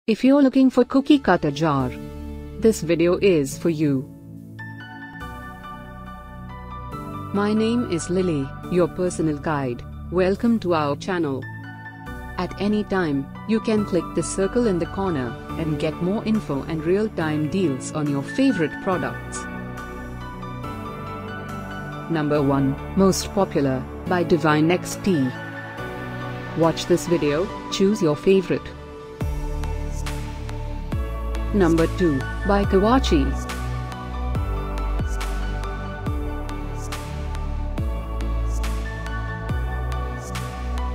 If you're looking for cookie cutter jar, this video is for you. My name is Lily, your personal guide. Welcome to our channel. At any time, you can click the circle in the corner and get more info and real-time deals on your favorite products. Number 1, Most Popular, by DivineXt. Watch this video, choose your favorite. Number 2, by Kawachi.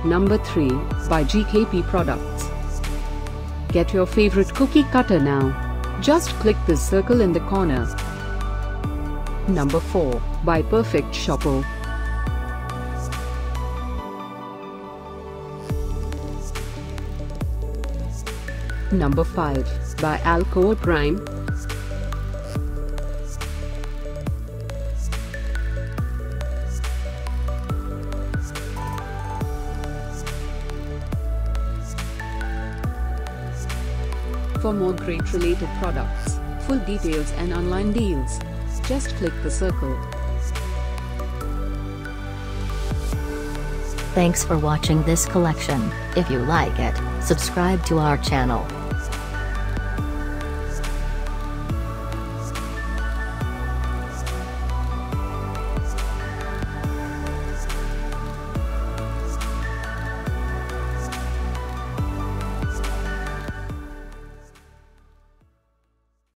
Number 3, by GKP Products. Get your favorite cookie cutter now. Just click the circle in the corner. Number 4, by Perfect Shopo. Number 5, by Alcoa Prime. For more great related products, full details and online deals, just click the circle. Thanks for watching this collection. If you like it, subscribe to our channel.